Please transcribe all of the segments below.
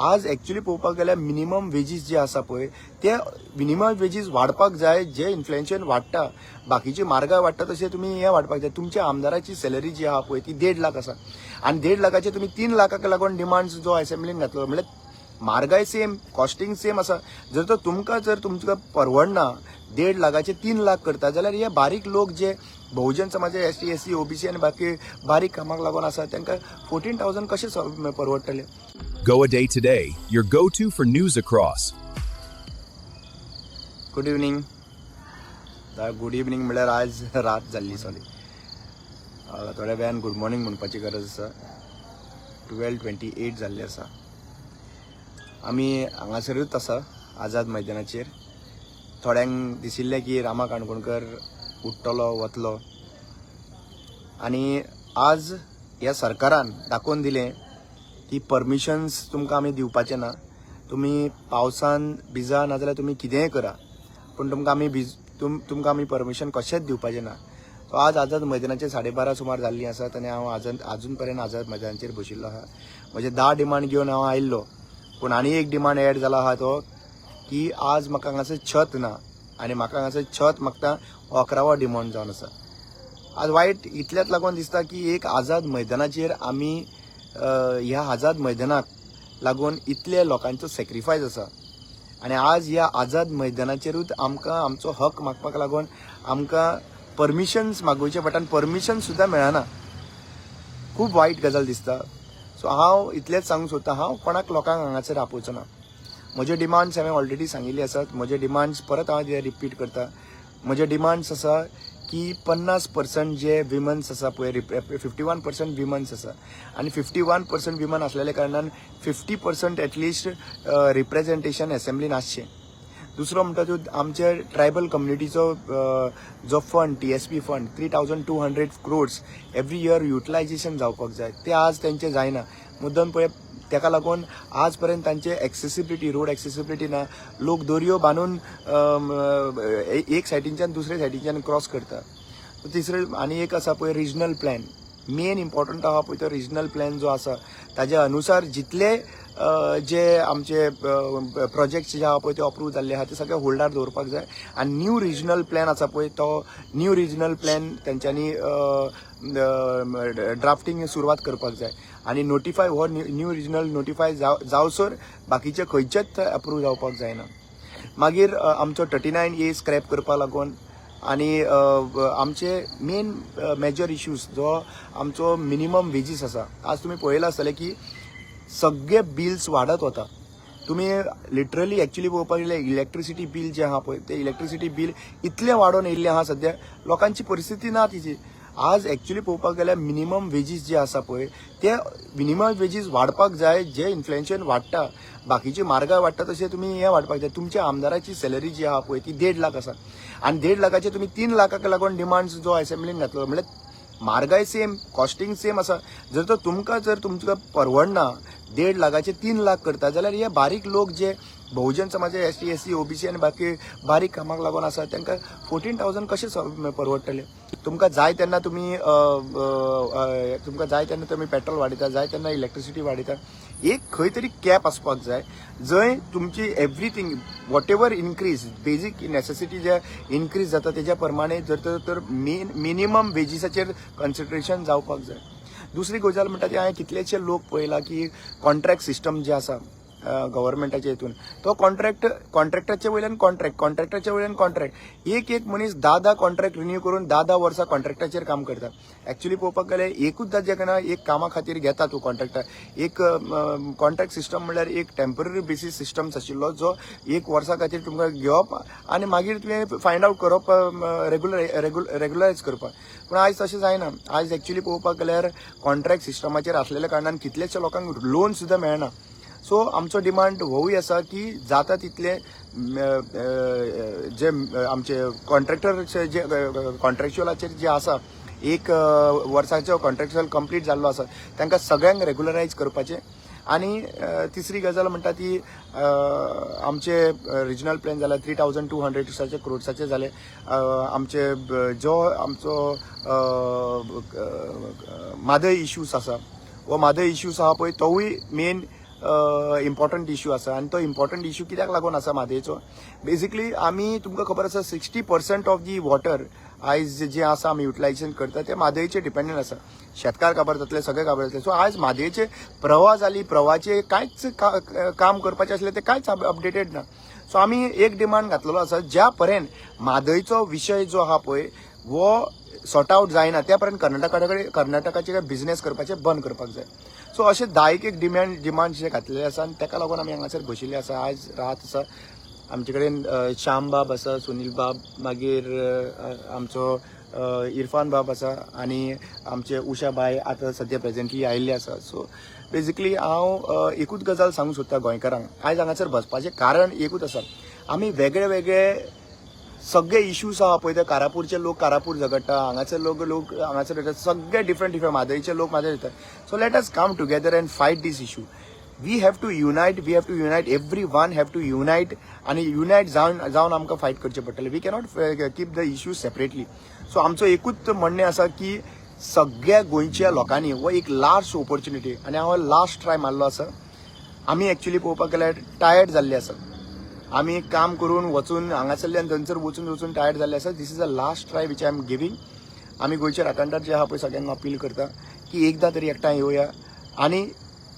आज एक्चुअली पळोवपाक गेल्यार मिनिमम वेजीस जे आसा पळय ते मिनिमम वेजीस वाडपाक जाय. जे इन्फ्लेशन वाडटा, बाकीची म्हारगाय वाडटा तशें तुमी हे वाडपाक जाय. तुमच्या आमदाराची सॅलरी जी आहा पळय ती 1.5 लाख आसा आनी 1.5 लाखाचे तुमी 3 लाखाक लागून डिमांड्स जो असेंब्लीन घातलो म्हणल्यार म्हारगाय सेम, कॉस्टिंग सेम आसा. जर तुमकां परवडना 1.5 लाखाचे 3 लाख करता जाल्यार हे बारीक लोक जे बहुजन समाजाचे ST SC OBC आनी बाकी बारीक कामाक लागून आसा तांकां 14,000 कशें परवडटले. Go a Day Today, your go-to for news across. Good evening. Good evening म्हळ्यार आज रात जाल्ली सॉरी. थोड्या वेळान गुड मॉर्निंग म्हणपाची गरज आसा. 12:28 जाल्ले आसा. आमी हांगासरूच आसा आझाद मैदानाचेर. थोड्यांक दिशिल्लें की रामा काणकोणकर उठ्ठलो वतलो आनी आज ह्या सरकारान दाखोवन दिलें की परमिशन्स तुमकां आमी दिवपाचे ना. तुमी पावसान भिजा नाजाल्यार तुमी कितेंय करा पूण तुमकां आमी परमिशन कशेंच दिवपाचें ना. सो आज आझाद मैदानाचेर 12:30 सुमार जाल्लीं आसात आनी हांव आजून पर्यंत आझाद मैदानाचेर बशिल्लो आहा. म्हजे 10 डिमांड घेवन हांव आयिल्लो पूण आनी एक डिमांड एड जाला आहा तो की आज म्हाका हांगासर छत ना आनी म्हाका हांगासर छत मागता 11वा डिमांड जावन आसा. आज वायट इतल्याच लागून दिसता की एक आझाद मैदानाचेर आमी ह्या आझाद मैदानाक लागून इतले लोकांचो सॅक्रिफायस आसा आनी आज ह्या आझाद मैदानाचेरूच आमकां आमचो हक मागपाक लागून आमकां परमिशन्स मागोवचे पडटा आनी परमिशन सुद्दां मेळना. खूब वायट गजाल दिसता. सो हांव इतलेंच सांगूंक सोदतां, हांव कोणाक लोकांक हांगासर आपोवचो ना. म्हजे डिमांड्स हांवें ऑलरेडी सांगिल्ले आसात. म्हजे डिमांड्स परत हांव ते रिपीट करता. म्हजे डिमांड्स आसा की 50% जे विमन्स आसा पळय 51% विमन्स आसा आनी 51% विमन असलेल्या कारणान 50% एटलिस्ट रिप्रेझेंटेशन असेंब्लीन आसचें. दुसरो म्हणटा तो आमच्या ट्रायबल कम्युनिटीचो जो fund TSP fund 3,200 crores every year utilization जावपाक जाय. ते आज तेंचें जायना. मुद्दम पळय ताका लागून आज पर्यंत तांचे एक्सेसिबिलिटी रोड एक्सेसिबिलिटी ना. लोक दोरयो बांदून एक सायडीच्यान दुसऱ्या सायडीच्यान क्रॉस करता. तिसरे आनी एक आसा पळय रिजनल प्लॅन. मेन इम्पॉर्टंट आहा पळय तो रिजनल प्लॅन जो आसा ताज्या अनुसार जितले जे आमचे प्रोजेक्ट्स जे आहा पळय ते अप्रूव जाल्ले आहा ते सगळे होल्डार दवरपाक जाय आनी न्यू रिजनल प्लॅन आसा पळय तो न्यू रिजनल प्लॅन तेंच्यांनी ड्राफ्टींग सुरवात करपाक जाय आनी नोटिफाय हो न्यू रिजनल नोटिफाय जावसर बाकीचे खंयचेच अप्रूव जावपाक जायना. मागीर आमचो 39A स्क्रॅप करपा लागून आनी आमचे मेन मेजर इश्यूज जो आमचो मिनिमम वेजीस आसा. आज तुमी पळयलां आसतलें की सगळे बिल्स वाडत वता. तुमी लिटरली एक्चुअली पळोवपाक गेल्यार इलेक्ट्रिसिटी बील जे आहा पळय ते इलेक्ट्रिसिटी बील इतलें वाडोवन येयल्लें आहा सद्या लोकांची परिस्थिती ना तिची. आज एक्चुअली पळोवपाक गेल्यार मिनिमम वेजीस जे आसा पळय ते मिनिमम वेजीस वाडपाक जाय. जे इन्फ्लेशन वाडटा, बाकीची म्हारगाय वाडटा तशें तुमी हे वाडपाक जाय. तुमच्या आमदाराची सॅलरी जी आहा पळय ती 1.5 लाख आसा आनी 1.5 लाखाचे तुमी 3 लाखाक लागून डिमांड्स जो असेंब्लीन घातलो म्हणल्यार म्हारगाय सेम, कॉस्टिंग सेम आसा. जर तुमकां परवडना 1.5 लाखाचे 3 लाख करता जाल्यार हे बारीक लोक जे बहुजन समाजाचे ST SC OBC आनी बाकी बारीक कामाक लागून आसा तांकां 14,000 कशें परवडटले. तुमकां जाय तेन्ना तुमी पेट्रोल वाडयता, जाय तेन्ना इलेक्ट्रिसिटी वाडयता. एक खंय तरी कॅप आसपाक जाय जंय तुमची everything what ever increase basic necessity जे इनक्रीज जाता तेज्या प्रमाणे जर तर मिनिमम वेजीसाचेर कन्सिडरेशन जावपाक जाय. दुसरी गजाल म्हणटा ती हांवें कितलेशे लोक पळयला की कॉन्ट्रॅक्ट सिस्टम जे आसा गव्हर्मेंटाच्या हितून तो कॉन्ट्रॅक्टाचे वयल्यान कॉन्ट्रॅक्टाच्या वयल्यान कॉन्ट्रॅक्ट एक मनीस 10 कॉन्ट्रॅक्ट रिन्यू करून 10 वर्सां कॉन्ट्रॅक्टाचेर काम करता. एक्चुअली पळोवपाक गेल्यार एकूच जेन्ना एक कामा खातीर घेता तूं कॉन्ट्रॅक्टार एक कॉन्ट्रॅक्ट सिस्टम म्हणल्यार एक टेम्पररी बेसीस सिस्टम्स आशिल्लो जो 1 वर्सा खातीर तुमकां घेवप आनी मागीर तुवें फायंड आवट करप रेग्युलरायज करपाक. पूण आयज तशें जायना. आयज एक्चुअली पळोवपाक गेल्यार कॉन्ट्रॅक्ट सिस्टमाचेर आसलेल्या कारणान कितलेशे लोकांक लोन सुद्दां मेळना. सो आमचो डिमांड होवूय आसा की जाता तितले जे आमचे कॉन्ट्रॅक्टर जे कॉन्ट्रॅक्च्युअलाचेर जे आसा 1 वर्साचो कॉन्ट्रॅक्च्युअल कंप्लीट जाल्लो आसा तांकां सगळ्यांक रेग्युलरायज करपाचें. आनी तिसरी गजाल म्हणटा ती आमचे रिजनल प्लॅन जाला 3,200 crores जाले. आमचे जो आमचो म्हादय इश्यूज आसा हो म्हादय इश्यूज आहा पळय तोवूय मेन इम्पॉर्टंट इश्यू आसा आनी तो इम्पॉर्टंट इश्यू कित्याक लागून आसा म्हादयेचो बेसिकली आमी तुमकां खबर आसा 60% ऑफ दी वॉटर आयज जे आसा आमी युटिलायझेशन करता ते म्हादयेचेर डिपेंडंट आसा शेतकार काबार जातले सगळे काबार जातले सो आयज म्हादयेचे प्रवाह जाली प्रवाहाचे कांयच काम करपाचें आसलें ते कांयच अपडेटेड ना सो आमी एक डिमांड घातलेलो आसा ज्या पर्यंत म्हादयचो विशय जो आहा पळय वो सॉर्ट आउट जायना त्या पर्यंत कर्नाटकाचे बिझनेस करपाचें बंद करपाक जाय सो अशे 10 एक डिमांड जे घातलेले आसा आनी ताका लागून आमी हांगासर बशिल्ले आसा आयज रात आसा आमचे कडेन श्याम बाब आसा सुनील बाब मागीर आमचो इरफान बाब आसा आनी आमचे उशा बाय आतां सद्या प्रेझेंटली आयिल्ले आसा सो बेसिकली हांव एकूच गजाल सांगूंक सोदता गोंयकारांक आयज हांगासर बसपाचें कारण एकूच आसा आमी वेगळे वेगळे सगळे इश्यूज आहा पळय ते कारापूरचे लोक कारापूर झगडटा हांगाचे लोक हांगासर सगळे डिफरंट म्हादयचे लोक म्हादय येतात so let us come together and fight this issue we have to unite everyone have to unite आनी युनायट जावन आमकां फायट करचें पडटलें we cannot keep the issues separately so आमचो एकूच म्हणणें आसा की सगळ्या गोंयच्या लोकांनी हो एक लास्ट ऑपॉर्च्युनिटी आनी हांव लास्ट ट्राय मारलो आसा आमी एक्चुअली पळोवपाक गेल्यार टायर्ड जाल्ले आसा आमी काम करून वचून हांगासरल्यान थंयसर वचून टायर्ड जाल्ले आसा this is a last try which I am giving आमी गोंयचे राखणदार जे आहा पळय सगळ्यांक अपील करता की एकदां तरी एकठांय येवया आनी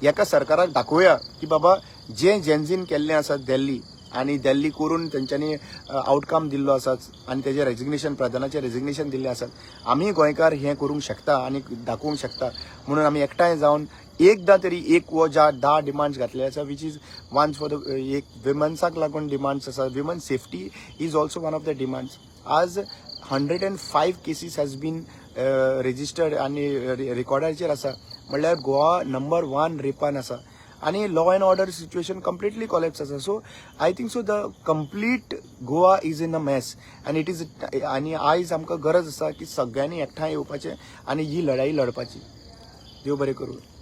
एका सरकाराक दाखोवया की बाबा जे जेन्झीन केल्लें आसा दिल्ली आनी दिल्ली करून तेंच्यांनी आउटकम दिल्लो आसा आनी तेजें रेजिग्नेशन प्रधानाचें रेजिग्नेशन दिल्लें आसा आमी गोंयकार हें करूंक शकता आनी दाखोवंक शकता म्हणून आमी एकठांय जावन एकदां तरी एक वो ज्या 10 डिमांड्स घातले आसा which is ones for the एक विमन्साक लागून डिमांड्स आसा women safety is also one of the demands आज 105 केसीस हॅज बीन रेजिस्टर्ड आनी रिकॉर्डाचेर आसा म्हणल्यार गोवा नंबर 1 रेपान आसा आनी law and order situation completely collapse आसा so I think so the complete Goa is in a mess आनी इट इज आनी आयज आमकां गरज आसा की सगळ्यांनी एकठांय येवपाचें आनी ही लढाई लडपाची देव बरें करूं